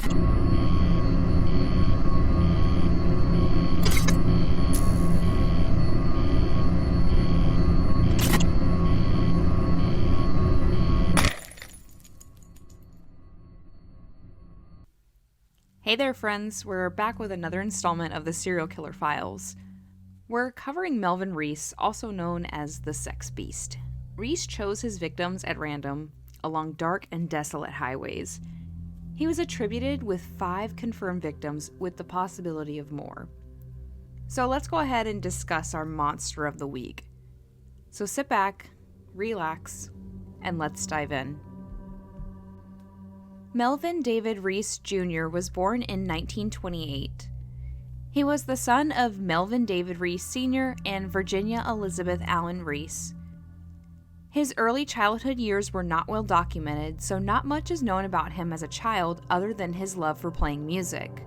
Hey there, friends. We're back with another installment of the Serial Killer Files. We're covering Melvin Rees, also known as the Sex Beast. Rees chose his victims at random along dark and desolate highways. He was attributed with 5 confirmed victims with the possibility of more. So let's go ahead and discuss our monster of the week. So sit back, relax, and let's dive in. Melvin David Rees Jr. was born in 1928. He was the son of Melvin David Rees Sr. and Virginia Elizabeth Allen Rees. His early childhood years were not well documented, so not much is known about him as a child other than his love for playing music.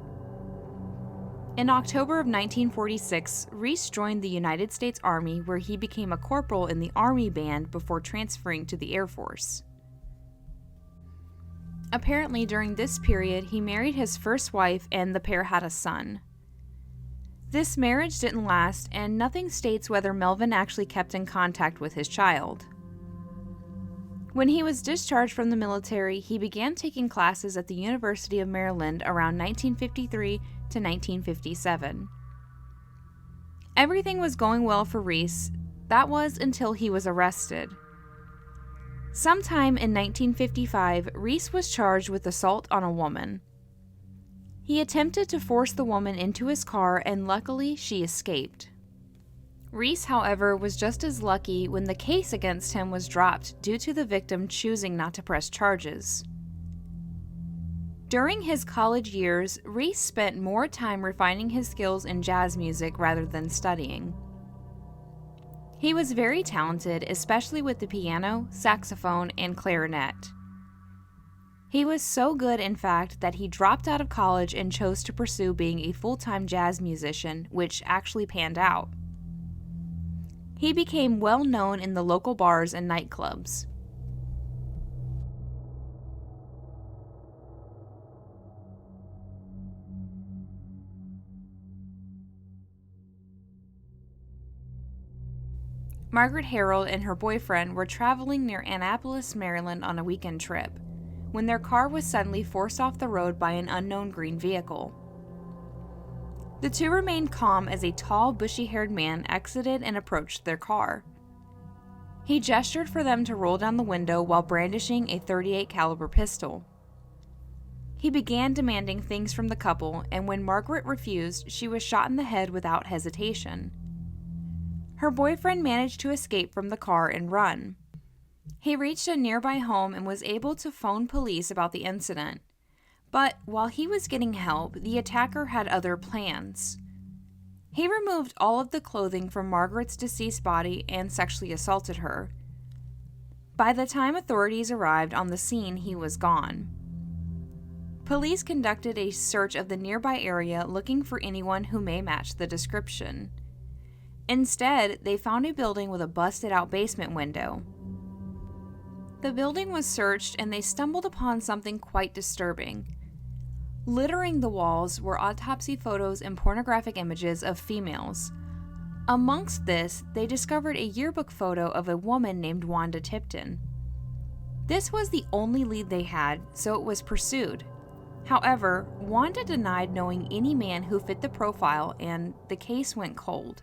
In October of 1946, Rees joined the United States Army, where he became a corporal in the Army Band before transferring to the Air Force. Apparently, during this period, he married his first wife and the pair had a son. This marriage didn't last, and nothing states whether Melvin actually kept in contact with his child. When he was discharged from the military, he began taking classes at the University of Maryland around 1953 to 1957. Everything was going well for Rees. That was until he was arrested. Sometime in 1955, Rees was charged with assault on a woman. He attempted to force the woman into his car, and luckily she escaped. Rees, however, was just as lucky when the case against him was dropped due to the victim choosing not to press charges. During his college years, Rees spent more time refining his skills in jazz music rather than studying. He was very talented, especially with the piano, saxophone, and clarinet. He was so good, in fact, that he dropped out of college and chose to pursue being a full-time jazz musician, which actually panned out. He became well known in the local bars and nightclubs. Margaret Harold and her boyfriend were traveling near Annapolis, Maryland on a weekend trip, when their car was suddenly forced off the road by an unknown green vehicle. The two remained calm as a tall, bushy-haired man exited and approached their car. He gestured for them to roll down the window while brandishing a .38 caliber pistol. He began demanding things from the couple, and when Margaret refused, she was shot in the head without hesitation. Her boyfriend managed to escape from the car and run. He reached a nearby home and was able to phone police about the incident. But while he was getting help, the attacker had other plans. He removed all of the clothing from Margaret's deceased body and sexually assaulted her. By the time authorities arrived on the scene, he was gone. Police conducted a search of the nearby area looking for anyone who may match the description. Instead, they found a building with a busted-out basement window. The building was searched and they stumbled upon something quite disturbing. Littering the walls were autopsy photos and pornographic images of females. Amongst this, they discovered a yearbook photo of a woman named Wanda Tipton. This was the only lead they had, so it was pursued. However, Wanda denied knowing any man who fit the profile, and the case went cold.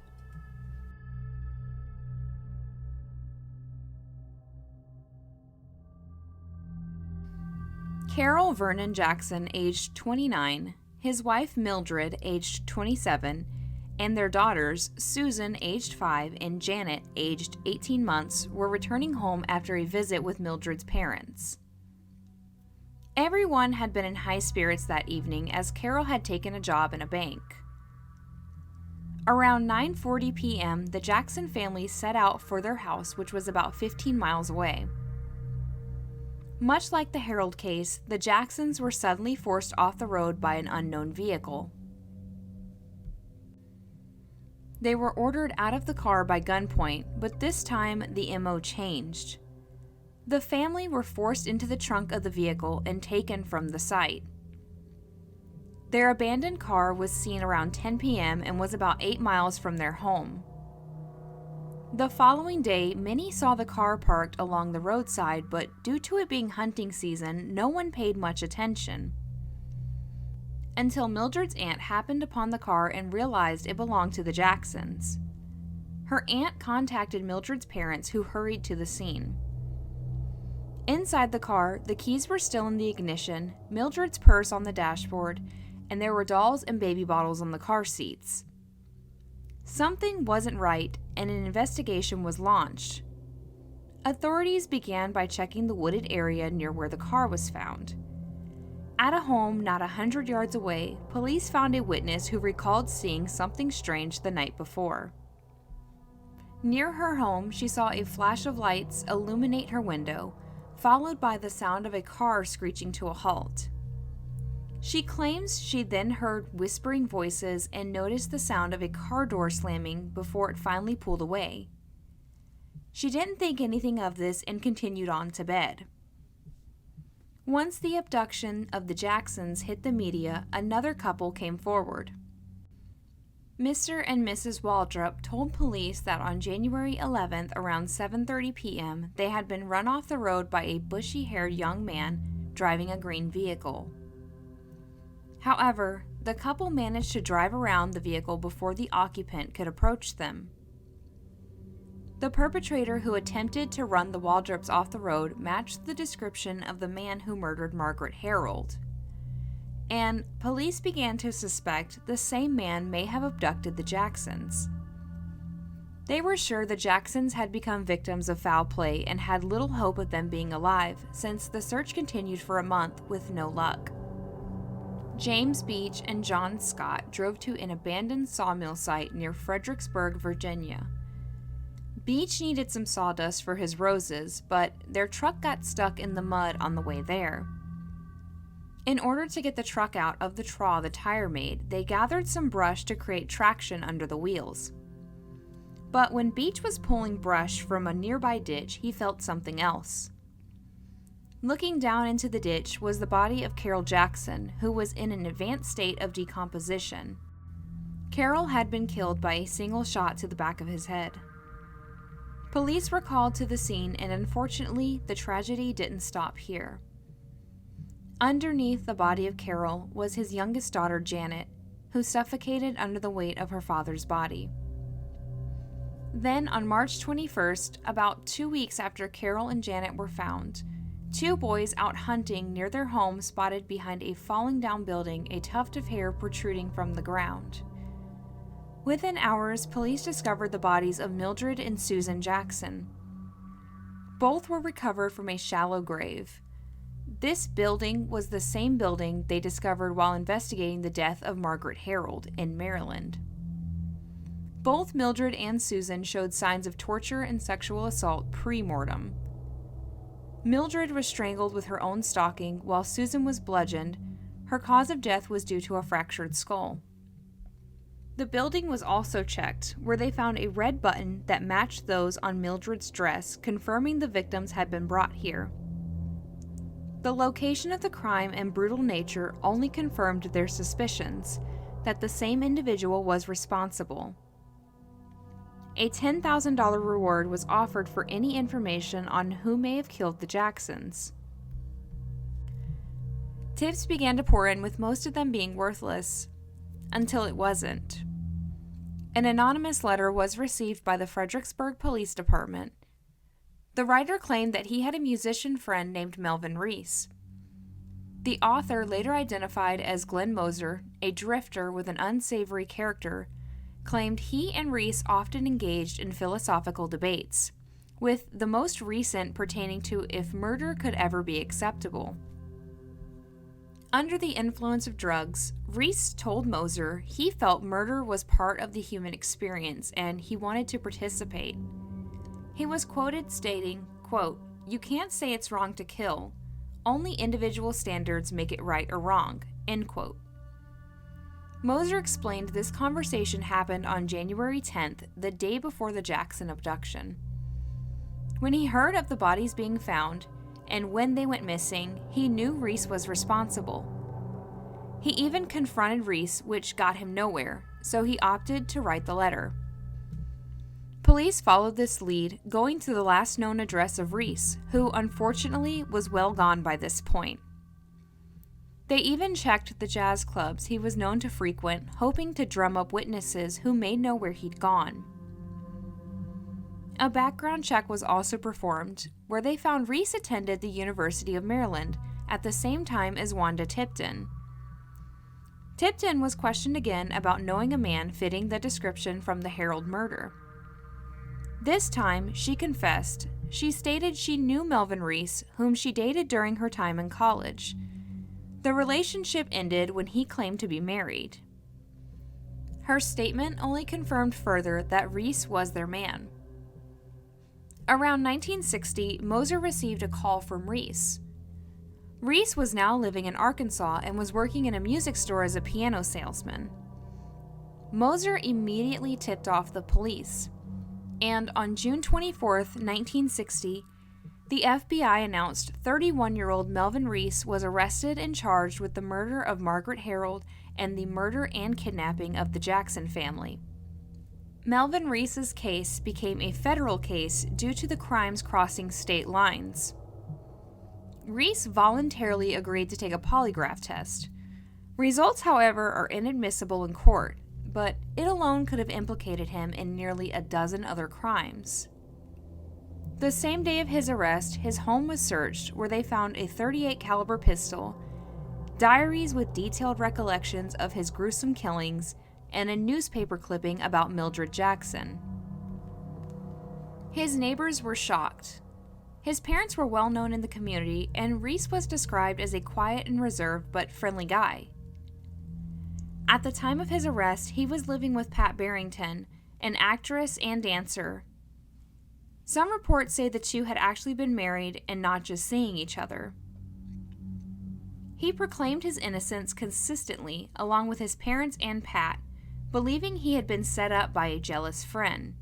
Carol Vernon Jackson, aged 29, his wife Mildred, aged 27, and their daughters, Susan, aged 5, and Janet, aged 18 months, were returning home after a visit with Mildred's parents. Everyone had been in high spirits that evening as Carol had taken a job in a bank. Around 9:40 p.m., the Jackson family set out for their house, which was about 15 miles away. Much like the Harold case, the Jacksons were suddenly forced off the road by an unknown vehicle. They were ordered out of the car by gunpoint, but this time the MO changed. The family were forced into the trunk of the vehicle and taken from the site. Their abandoned car was seen around 10 p.m. and was about 8 miles from their home. The following day, many saw the car parked along the roadside, but due to it being hunting season, no one paid much attention. Until Mildred's aunt happened upon the car and realized it belonged to the Jacksons. Her aunt contacted Mildred's parents, who hurried to the scene. Inside the car, the keys were still in the ignition, Mildred's purse on the dashboard, and there were dolls and baby bottles on the car seats. Something wasn't right, and an investigation was launched. Authorities began by checking the wooded area near where the car was found. At a home not 100 yards away, police found a witness who recalled seeing something strange the night before. Near her home, she saw a flash of lights illuminate her window, followed by the sound of a car screeching to a halt. She claims she then heard whispering voices and noticed the sound of a car door slamming before it finally pulled away. She didn't think anything of this and continued on to bed. Once the abduction of the Jacksons hit the media, another couple came forward. Mr. and Mrs. Waldrop told police that on January 11th around 7:30 p.m. they had been run off the road by a bushy-haired young man driving a green vehicle. However, the couple managed to drive around the vehicle before the occupant could approach them. The perpetrator who attempted to run the Waldrops off the road matched the description of the man who murdered Margaret Harold. And police began to suspect the same man may have abducted the Jacksons. They were sure the Jacksons had become victims of foul play and had little hope of them being alive, since the search continued for a month with no luck. James Beach and John Scott drove to an abandoned sawmill site near Fredericksburg, Virginia. Beach needed some sawdust for his roses, but their truck got stuck in the mud on the way there. In order to get the truck out of the traw the tire made, they gathered some brush to create traction under the wheels. But when Beach was pulling brush from a nearby ditch, he felt something else. Looking down into the ditch was the body of Carol Jackson, who was in an advanced state of decomposition. Carol had been killed by a single shot to the back of his head. Police were called to the scene, and unfortunately, the tragedy didn't stop here. Underneath the body of Carol was his youngest daughter, Janet, who suffocated under the weight of her father's body. Then, on March 21st, about 2 weeks after Carol and Janet were found, two boys out hunting near their home spotted behind a falling down building a tuft of hair protruding from the ground. Within hours, police discovered the bodies of Mildred and Susan Jackson. Both were recovered from a shallow grave. This building was the same building they discovered while investigating the death of Margaret Harold in Maryland. Both Mildred and Susan showed signs of torture and sexual assault pre-mortem. Mildred was strangled with her own stocking, while Susan was bludgeoned. Her cause of death was due to a fractured skull. The building was also checked, where they found a red button that matched those on Mildred's dress, confirming the victims had been brought here. The location of the crime and brutal nature only confirmed their suspicions that the same individual was responsible. A $10,000 reward was offered for any information on who may have killed the Jacksons. Tips began to pour in, with most of them being worthless, until it wasn't. An anonymous letter was received by the Fredericksburg Police Department. The writer claimed that he had a musician friend named Melvin Rees. The author, later identified as Glenn Moser, a drifter with an unsavory character, claimed he and Rees often engaged in philosophical debates, with the most recent pertaining to if murder could ever be acceptable. Under the influence of drugs, Rees told Moser he felt murder was part of the human experience and he wanted to participate. He was quoted stating, quote, "You can't say it's wrong to kill. Only individual standards make it right or wrong," end quote. Moser explained this conversation happened on January 10th, the day before the Jackson abduction. When he heard of the bodies being found, and when they went missing, he knew Rees was responsible. He even confronted Rees, which got him nowhere, so he opted to write the letter. Police followed this lead, going to the last known address of Rees, who unfortunately was well gone by this point. They even checked the jazz clubs he was known to frequent, hoping to drum up witnesses who may know where he'd gone. A background check was also performed, where they found Rees attended the University of Maryland at the same time as Wanda Tipton. Tipton was questioned again about knowing a man fitting the description from the Herald murder. This time, she confessed. She stated she knew Melvin Rees, whom she dated during her time in college. The relationship ended when he claimed to be married. Her statement only confirmed further that Rees was their man. Around 1960, Moser received a call from Rees. Rees was now living in Arkansas and was working in a music store as a piano salesman. Moser immediately tipped off the police, and on June 24, 1960, the FBI announced 31-year-old Melvin Rees was arrested and charged with the murder of Margaret Harold and the murder and kidnapping of the Jackson family. Melvin Rees's case became a federal case due to the crimes crossing state lines. Rees voluntarily agreed to take a polygraph test. Results, however, are inadmissible in court, but it alone could have implicated him in nearly a dozen other crimes. The same day of his arrest, his home was searched, where they found a .38 caliber pistol, diaries with detailed recollections of his gruesome killings, and a newspaper clipping about Mildred Jackson. His neighbors were shocked. His parents were well known in the community, and Rees was described as a quiet and reserved but friendly guy. At the time of his arrest, he was living with Pat Barrington, an actress and dancer. Some reports say the two had actually been married and not just seeing each other. He proclaimed his innocence consistently, along with his parents and Pat, believing he had been set up by a jealous friend.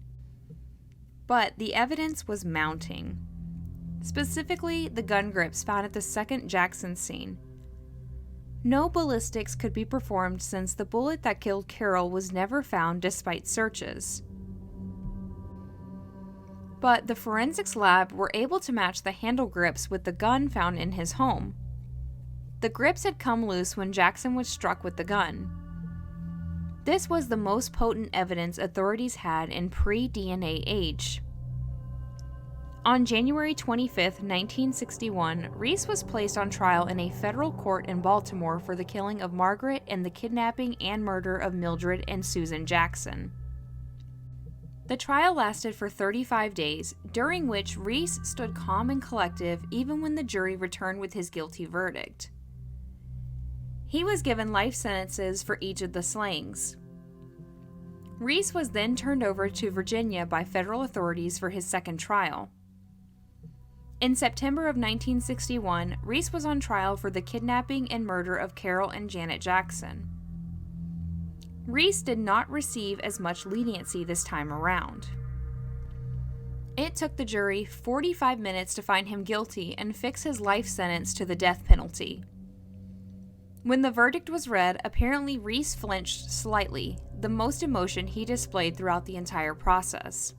But the evidence was mounting. Specifically, the gun grips found at the second Jackson scene. No ballistics could be performed since the bullet that killed Carol was never found despite searches. But the forensics lab were able to match the handle grips with the gun found in his home. The grips had come loose when Jackson was struck with the gun. This was the most potent evidence authorities had in pre-DNA age. On January 25, 1961, Rees was placed on trial in a federal court in Baltimore for the killing of Margaret and the kidnapping and murder of Mildred and Susan Jackson. The trial lasted for 35 days, during which Rees stood calm and collective even when the jury returned with his guilty verdict. He was given life sentences for each of the slayings. Rees was then turned over to Virginia by federal authorities for his second trial. In September of 1961, Rees was on trial for the kidnapping and murder of Carol and Janet Jackson. Rees did not receive as much leniency this time around. It took the jury 45 minutes to find him guilty and fix his life sentence to the death penalty. When the verdict was read, apparently Rees flinched slightly, the most emotion he displayed throughout the entire process.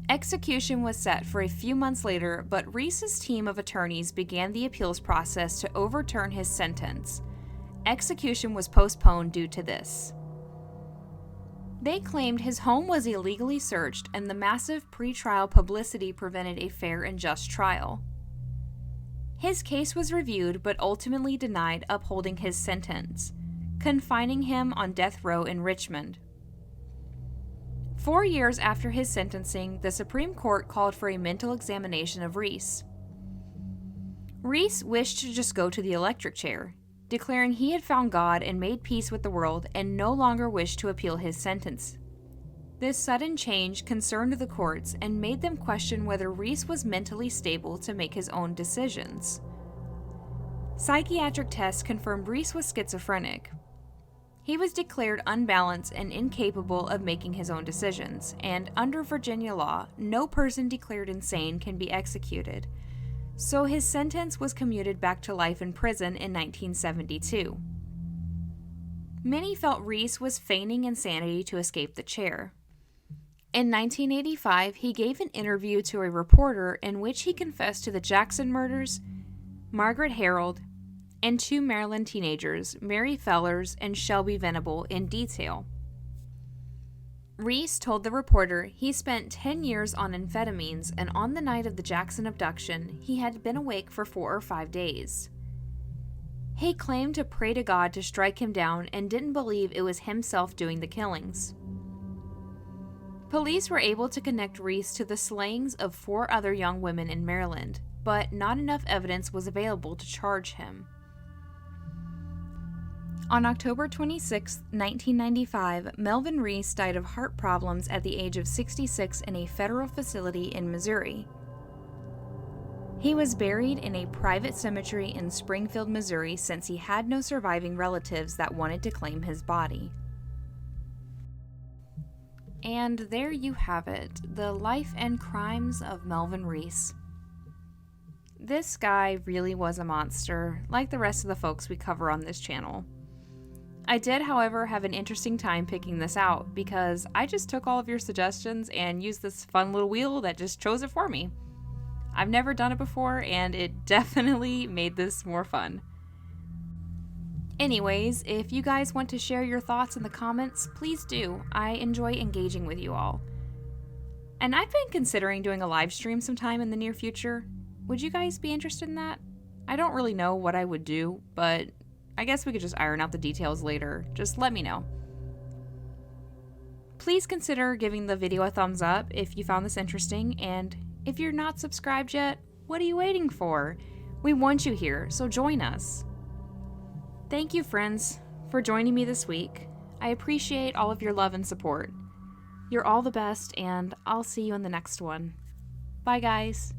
Execution was set for a few months later, but Rees's team of attorneys began the appeals process to overturn his sentence. Execution was postponed due to this. They claimed his home was illegally searched and the massive pre-trial publicity prevented a fair and just trial. His case was reviewed but ultimately denied upholding his sentence, confining him on death row in Richmond. 4 years after his sentencing, the Supreme Court called for a mental examination of Rees. Rees wished to just go to the electric chair, declaring he had found God and made peace with the world and no longer wished to appeal his sentence. This sudden change concerned the courts and made them question whether Rees was mentally stable to make his own decisions. Psychiatric tests confirmed Rees was schizophrenic. He was declared unbalanced and incapable of making his own decisions, and under Virginia law, no person declared insane can be executed. so his sentence was commuted back to life in prison in 1972. Many felt Rees was feigning insanity to escape the chair. In 1985, he gave an interview to a reporter in which he confessed to the Jackson murders, Margaret Harold, and 2 Maryland teenagers, Mary Fellers and Shelby Venable, in detail. Rees told the reporter he spent 10 years on amphetamines, and on the night of the Jackson abduction, he had been awake for 4 or 5 days. He claimed to pray to God to strike him down and didn't believe it was himself doing the killings. Police were able to connect Rees to the slayings of 4 other young women in Maryland, but not enough evidence was available to charge him. On October 26, 1995, Melvin Rees died of heart problems at the age of 66 in a federal facility in Missouri. He was buried in a private cemetery in Springfield, Missouri, since he had no surviving relatives that wanted to claim his body. And there you have it, the life and crimes of Melvin Rees. This guy really was a monster, like the rest of the folks we cover on this channel. I did, however, have an interesting time picking this out because I just took all of your suggestions and used this fun little wheel that just chose it for me. I've never done it before, and it definitely made this more fun. Anyways, if you guys want to share your thoughts in the comments, please do. I enjoy engaging with you all. And I've been considering doing a live stream sometime in the near future. Would you guys be interested in that? I don't really know what I would do, but I guess we could just iron out the details later. Just let me know. Please consider giving the video a thumbs up if you found this interesting, and if you're not subscribed yet, what are you waiting for? We want you here, so join us. Thank you, friends, for joining me this week. I appreciate all of your love and support. You're all the best, and I'll see you in the next one. Bye, guys.